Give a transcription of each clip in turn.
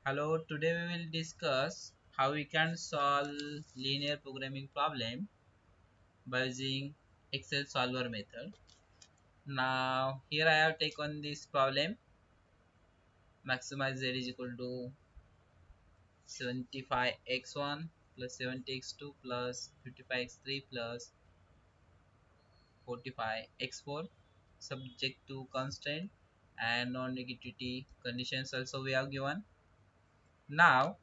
Hello, today we will discuss how we can solve linear programming problem by using Excel solver method. Now, here I have taken this problem. Maximize z is equal to 75x1 plus 70x2 plus 55x3 plus 45x4 subject to constraint and non-negativity conditions also we have given. Now,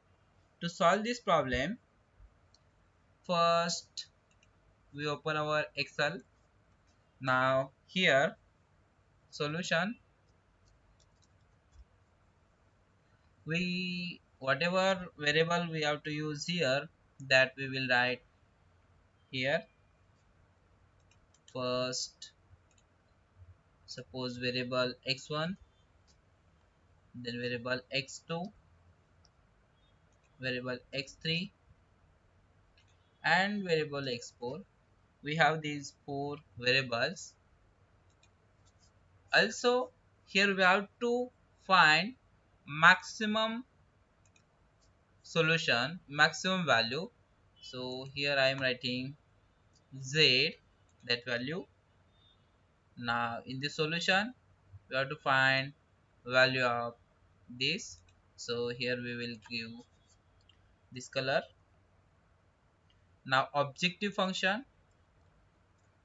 to solve this problem, first we open our Excel. Now here solution, we whatever variable we have to use here, that we will write here. First, suppose variable x1, then variable x2, variable x3 and variable x4. We have these four variables. Also here we have to find maximum solution, maximum value. So here I am writing z, that value. Now in the solution we have to find value of this. So here we will give this color. Now objective function,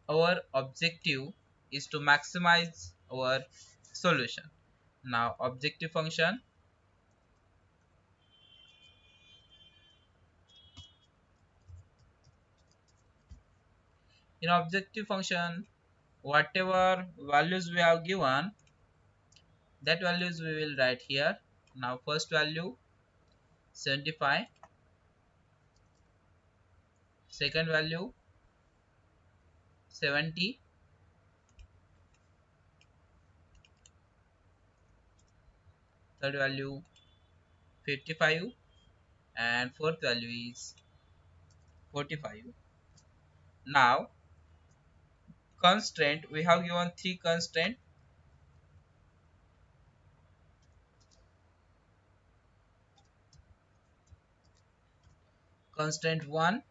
our objective is to maximize our solution. Now objective function, in objective function whatever values we have given, that values we will write here. Now first value 75, second value 70, third value 55 and fourth value is 45. Now constraint, we have given three constraint. Constraint 1,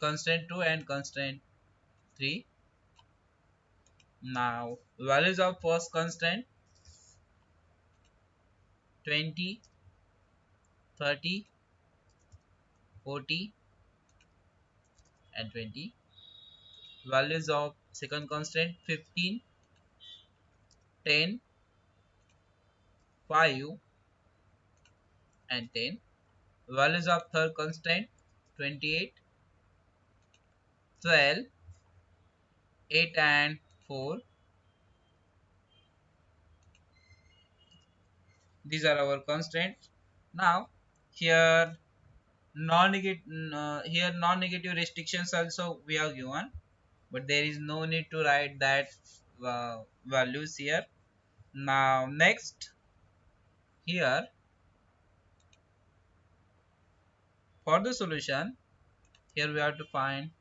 constraint 2 and constraint 3. Now values of first constraint 20, 30, 40 and 20. Values of second constraint 15, 10, 5 and 10. Values of third constraint 28, 12, 8 and 4. These are our constraints. Now here non-negative restrictions also we have given, but there is no need to write that values here. Now next, here for the solution, here we have to find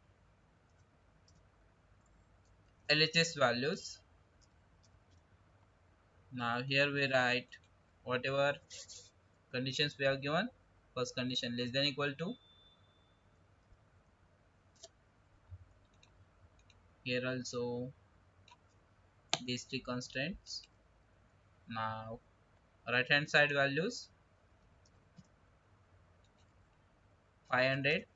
LHS values. Now here we write whatever conditions we have given. First condition less than equal to, here also these three constraints. Now right hand side values 500,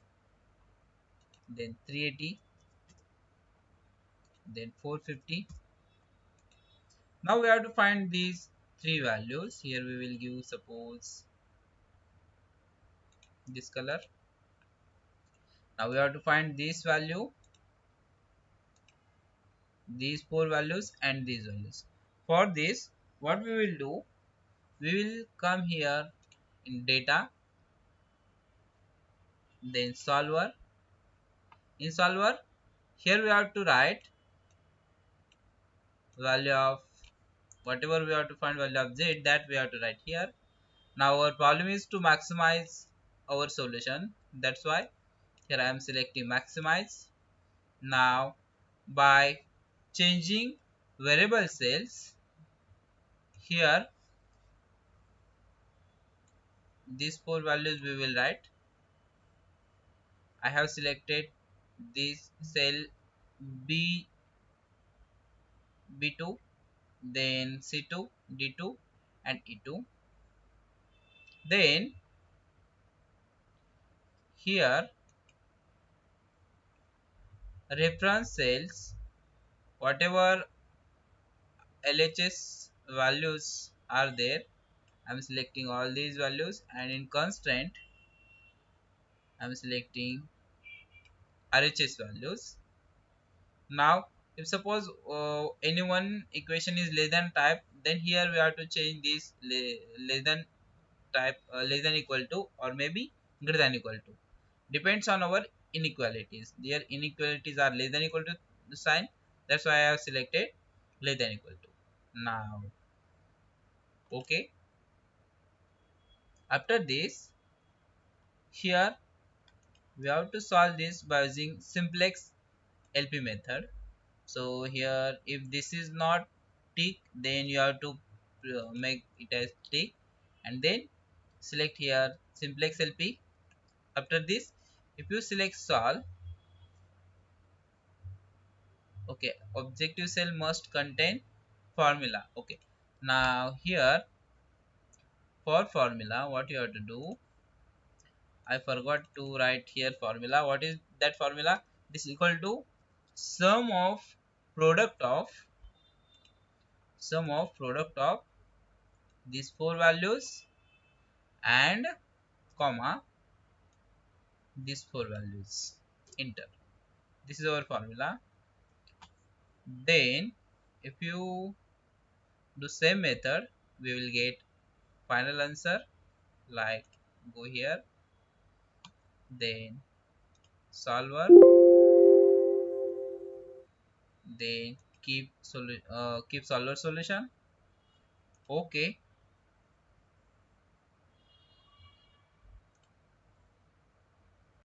then 380, then 450. Now we have to find these three values. Here we will give suppose this color. Now we have to find this value, these four values and these values. For this, what we will do, we will come here in data, then solver. In solver, here we have to write value of whatever we have to find value of z, that we have to write here. Now our problem is to maximize our solution, that's why here I am selecting maximize. Now by changing variable cells, here these four values we will write. I have selected this cell B B2, then C2, D2 and E2. Then here reference cells, whatever LHS values are there, I'm selecting all these values, and in constraint I'm selecting RHS values. Now if suppose any one equation is less than type, then here we have to change this less than type, less than equal to, or maybe greater than equal to, depends on our inequalities. Their inequalities are less than equal to the sign, that's why I have selected less than equal to. Now okay, after this here we have to solve this by using simplex LP method. So here if this is not tick, then you have to make it as tick, and then select here simplex LP. After this, if you select solve, okay, objective cell must contain formula. Okay, now here for formula what you have to do, I forgot to write here formula. What is that formula? This is equal to sum of product of sum of product of these four values and comma these four values, enter. This is our formula. Then if you do same method, we will get final answer. Like go here, then solver, then keep solver solution. Okay,